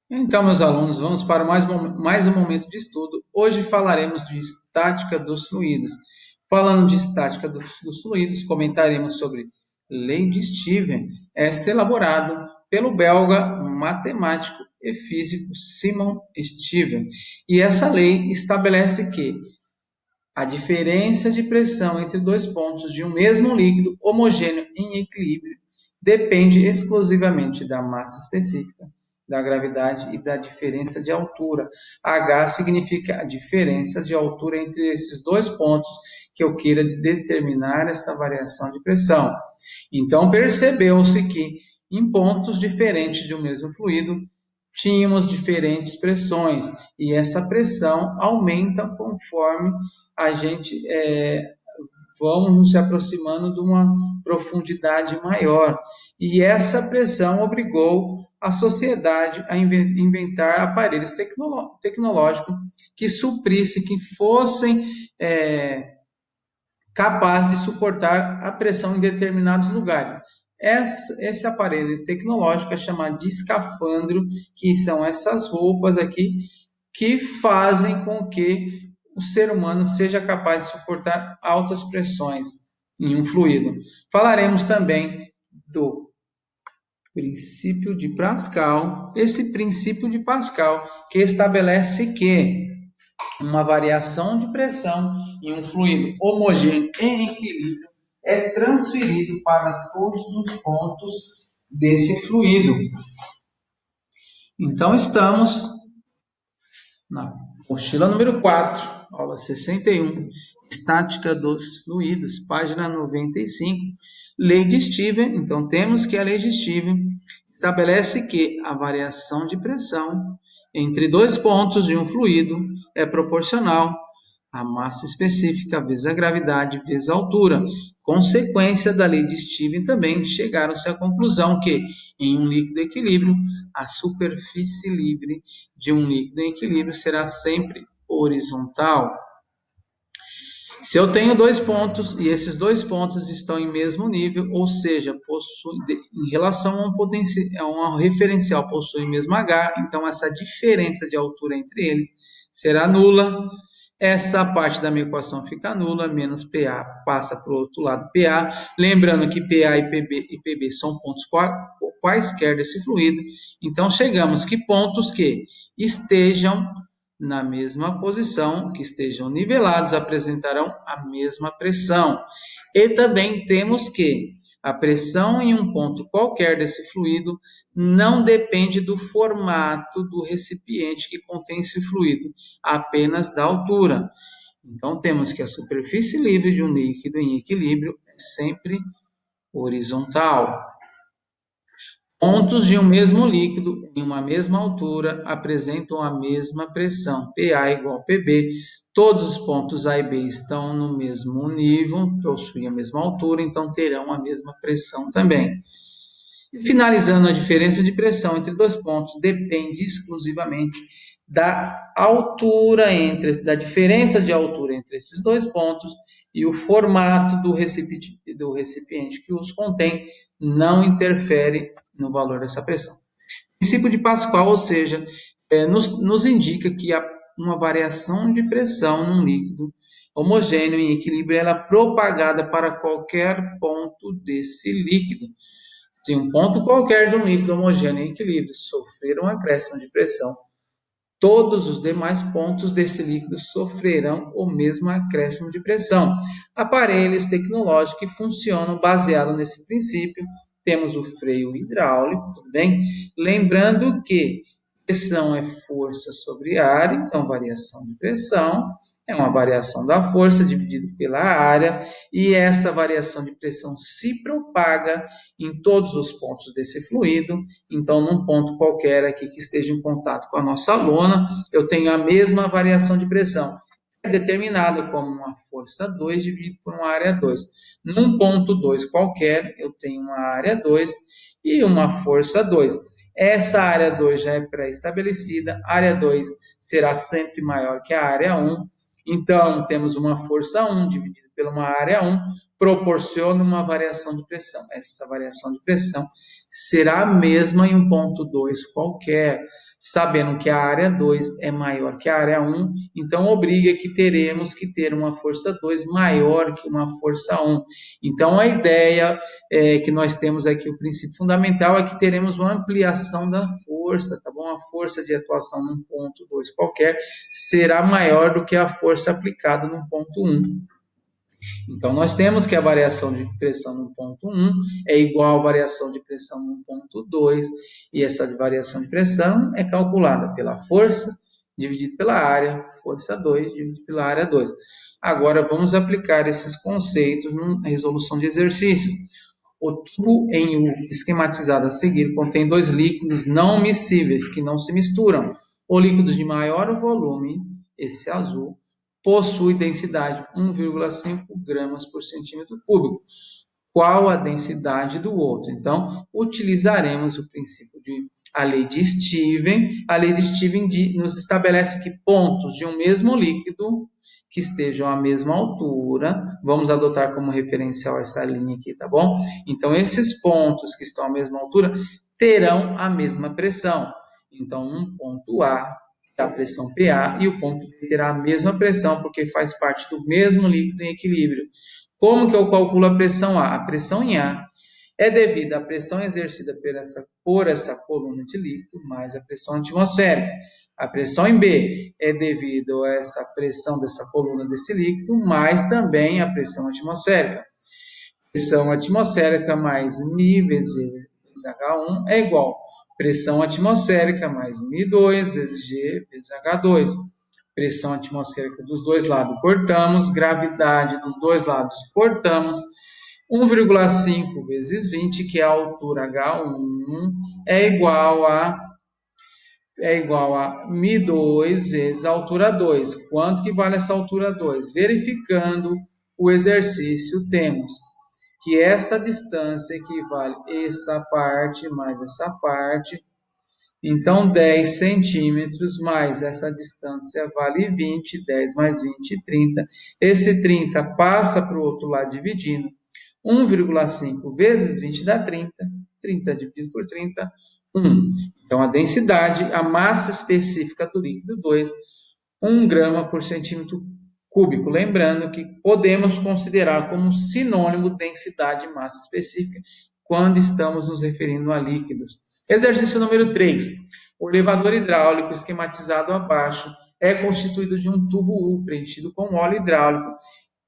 Então, meus alunos, vamos para mais um momento de estudo. Hoje falaremos de estática dos fluidos. Falando de estática dos fluidos, comentaremos sobre Lei de Steven, esta elaborada pelo belga matemático e físico Simon Steven. E essa lei estabelece que a diferença de pressão entre dois pontos de um mesmo líquido homogêneo em equilíbrio depende exclusivamente da massa específica, da gravidade e da diferença de altura. H significa a diferença de altura entre esses dois pontos que eu queira determinar essa variação de pressão. Então, percebeu-se que em pontos diferentes de um mesmo fluido, tínhamos diferentes pressões e essa pressão aumenta conforme a gente vamos se aproximando de uma profundidade maior. E essa pressão obrigou a sociedade a inventar aparelhos tecnológicos que suprissem, que fossem capazes de suportar a pressão em determinados lugares. Esse aparelho tecnológico é chamado de escafandro, que são essas roupas aqui que fazem com que o ser humano seja capaz de suportar altas pressões em um fluido. Falaremos também do princípio de Pascal, esse princípio de Pascal que estabelece que uma variação de pressão em um fluido homogêneo em equilíbrio é transferido para todos os pontos desse fluido. Então, estamos na mochila número 4, aula 61, estática dos fluidos, página 95, lei de Steven. Então, temos que a lei de Steven estabelece que a variação de pressão entre dois pontos de um fluido é proporcional à massa específica vezes a gravidade vezes a altura. Consequência da lei de Steven também chegaram-se à conclusão que, em um líquido em equilíbrio, a superfície livre de um líquido em equilíbrio será sempre horizontal. Se eu tenho dois pontos e esses dois pontos estão em mesmo nível, ou seja, possuem, em relação a um referencial possuem mesmo H, então essa diferença de altura entre eles será nula. Essa parte da minha equação fica nula, menos PA passa para o outro lado PA. Lembrando que PA e PB são pontos quaisquer desse fluido. Então, chegamos que pontos que estejam na mesma posição, que estejam nivelados, apresentarão a mesma pressão. E também temos que a pressão em um ponto qualquer desse fluido não depende do formato do recipiente que contém esse fluido, apenas da altura. Então, temos que a superfície livre de um líquido em equilíbrio é sempre horizontal. Pontos de um mesmo líquido em uma mesma altura apresentam a mesma pressão, PA igual a PB. Todos os pontos A e B estão no mesmo nível, possuem a mesma altura, então terão a mesma pressão também. Finalizando, a diferença de pressão entre dois pontos depende exclusivamente da da diferença de altura entre esses dois pontos e o formato do recipiente que os contém não interfere no valor dessa pressão. O princípio de Pascal, ou seja, nos indica que uma variação de pressão num líquido homogêneo em equilíbrio ela é propagada para qualquer ponto desse líquido. Se um ponto qualquer de um líquido homogêneo em equilíbrio sofrer um acréscimo de pressão, todos os demais pontos desse líquido sofrerão o mesmo acréscimo de pressão. Aparelhos tecnológicos que funcionam baseado nesse princípio. Temos o freio hidráulico, tudo bem? Lembrando que pressão é força sobre área, então variação de pressão é uma variação da força dividido pela área, e essa variação de pressão se propaga em todos os pontos desse fluido. Então, num ponto qualquer aqui que esteja em contato com a nossa lona, eu tenho a mesma variação de pressão. É determinada como uma força 2 dividido por uma área 2. Num ponto 2 qualquer, eu tenho uma área 2 e uma força 2. Essa área 2 já é pré-estabelecida, a área 2 será sempre maior que a área 1. Então, temos uma força 1 dividida por uma área 1, proporciona uma variação de pressão. Essa variação de pressão será a mesma em um ponto 2 qualquer, sabendo que a área 2 é maior que a área 1, então obriga que teremos que ter uma força 2 maior que uma força 1. Então, a ideia que nós temos aqui, o princípio fundamental, é que teremos uma ampliação da força, tá bom? A força de atuação num ponto 2 qualquer será maior do que a força aplicada num ponto 1. Então, nós temos que a variação de pressão no ponto 1 é igual à variação de pressão no ponto 2, e essa variação de pressão é calculada pela força dividido pela área, força 2 dividido pela área 2. Agora, vamos aplicar esses conceitos na resolução de exercícios. O tubo em U esquematizado a seguir contém dois líquidos não miscíveis, que não se misturam. O líquido de maior volume, esse azul, possui densidade 1,5 gramas por centímetro cúbico. Qual a densidade do outro? Então, utilizaremos o princípio de a lei de Steven. A lei de Steven nos estabelece que pontos de um mesmo líquido que estejam à mesma altura, vamos adotar como referencial essa linha aqui, tá bom? Então, esses pontos que estão à mesma altura terão a mesma pressão. Então, um ponto A a pressão PA e o ponto B terá a mesma pressão, porque faz parte do mesmo líquido em equilíbrio. Como que eu calculo a pressão A? A pressão em A é devida à pressão exercida por essa coluna de líquido mais a pressão atmosférica. A pressão em B é devido a essa pressão dessa coluna desse líquido, mais também a pressão atmosférica. Pressão atmosférica mais μ vezes G vezes H1 é igual pressão atmosférica mais μ2 vezes G vezes H2. Pressão atmosférica dos dois lados cortamos, gravidade dos dois lados cortamos. 1,5 vezes 20, que é a altura H1, é igual a μ2 vezes a altura 2. Quanto que vale essa altura 2? Verificando o exercício, temos que essa distância equivale a essa parte mais essa parte. Então, 10 centímetros mais essa distância vale 20, 10 mais 20, 30. Esse 30 passa para o outro lado dividindo. 1,5 vezes 20 dá 30. 30 dividido por 30, 1. Então, a densidade, a massa específica do líquido 2, 1 grama por centímetro cúbico. Lembrando que podemos considerar como sinônimo densidade e massa específica quando estamos nos referindo a líquidos. Exercício número 3. O elevador hidráulico esquematizado abaixo é constituído de um tubo U preenchido com óleo hidráulico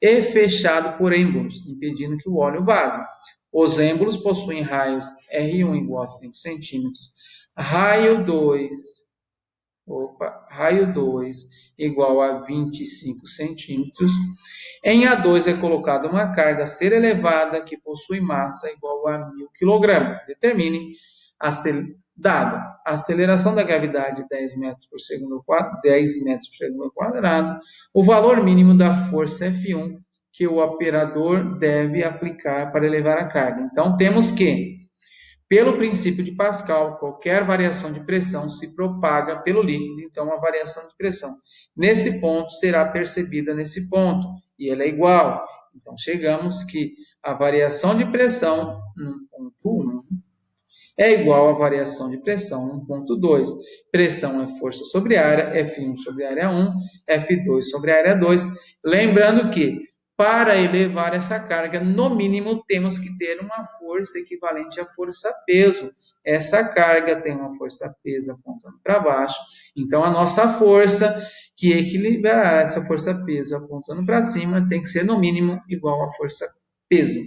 e fechado por êmbolos, impedindo que o óleo vaze. Os êmbolos possuem raios R1 igual a 5 centímetros, raio 2 igual a 25 centímetros. Em A2 é colocada uma carga a ser elevada que possui massa igual a 1.000 kg. Determine dado a aceleração da gravidade 10 metros por segundo quadrado, o valor mínimo da força F1 que o operador deve aplicar para elevar a carga. Então, temos que, pelo princípio de Pascal, qualquer variação de pressão se propaga pelo líquido, então a variação de pressão nesse ponto será percebida nesse ponto, e ela é igual. Então, chegamos que a variação de pressão no ponto 1 é igual à variação de pressão no ponto 2. Pressão é força sobre área, F1 sobre área 1, F2 sobre área 2. Lembrando que, para elevar essa carga, no mínimo temos que ter uma força equivalente à força-peso. Essa carga tem uma força-peso apontando para baixo, então a nossa força que equilibrará essa força-peso apontando para cima tem que ser no mínimo igual à força-peso.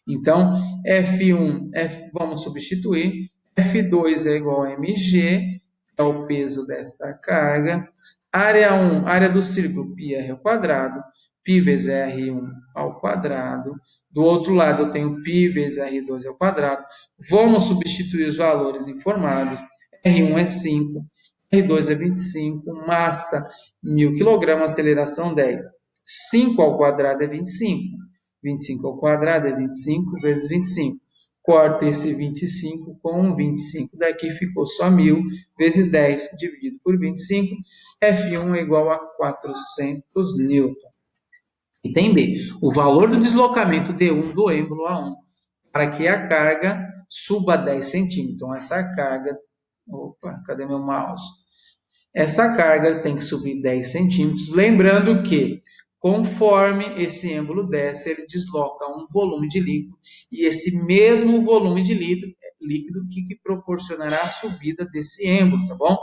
Então, F1, vamos substituir, F2 é igual a mg, é o peso desta carga. Área 1, área do círculo, πr ao quadrado, π vezes R1 ao quadrado. Do outro lado, eu tenho π vezes R2 ao quadrado. Vamos substituir os valores informados. R1 é 5, R2 é 25, massa 1.000 kg, aceleração 10. 5 ao quadrado é 25. 25 ao quadrado é 25 vezes 25. Corto esse 25 com 25. Daqui ficou só 1.000 vezes 10 dividido por 25. F1 é igual a 400 newton. Item B, o valor do deslocamento D1 do êmbolo A1 para que a carga suba 10 centímetros. Então, essa carga... Opa, cadê meu mouse? Essa carga tem que subir 10 centímetros. Lembrando que, conforme esse êmbolo desce, ele desloca um volume de líquido. E esse mesmo volume de líquido que proporcionará a subida desse êmbolo, tá bom?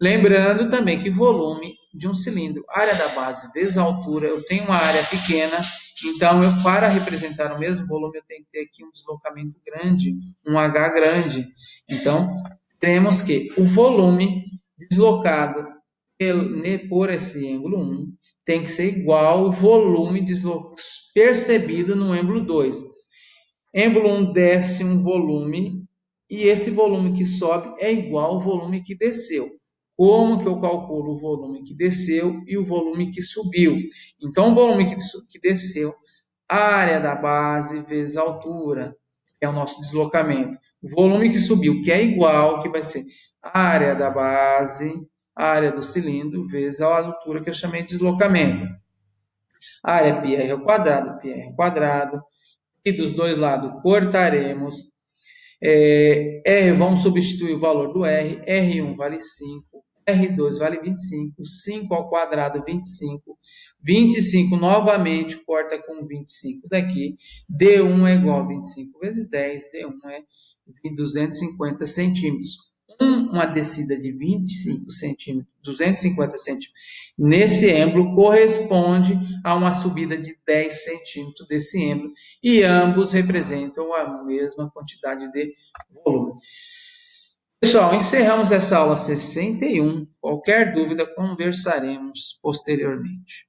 Lembrando também que volume de um cilindro, área da base vezes a altura, eu tenho uma área pequena, então para representar o mesmo volume, eu tenho que ter aqui um deslocamento grande, um H grande. Então, teremos que o volume deslocado por esse ângulo 1 tem que ser igual ao volume percebido no ângulo 2. Ângulo 1 desce um volume e esse volume que sobe é igual ao volume que desceu. Como que eu calculo o volume que desceu e o volume que subiu? Então, o volume que desceu, a área da base vezes a altura, que é o nosso deslocamento. O volume que subiu, que é igual, que vai ser a área da base, a área do cilindro, vezes a altura que eu chamei de deslocamento. A área πr ao quadrado, e dos dois lados cortaremos. Vamos substituir o valor do R. R1 vale 5, R2 vale 25, 5 ao quadrado 25, 25 novamente corta com 25 daqui, D1 é igual a 25 vezes 10, D1 é 250 centímetros. Uma descida de 25 centímetros, 250 centímetros, nesse êmbolo corresponde a uma subida de 10 centímetros desse êmbolo, e ambos representam a mesma quantidade de volume. Pessoal, encerramos essa aula 61. Qualquer dúvida, conversaremos posteriormente.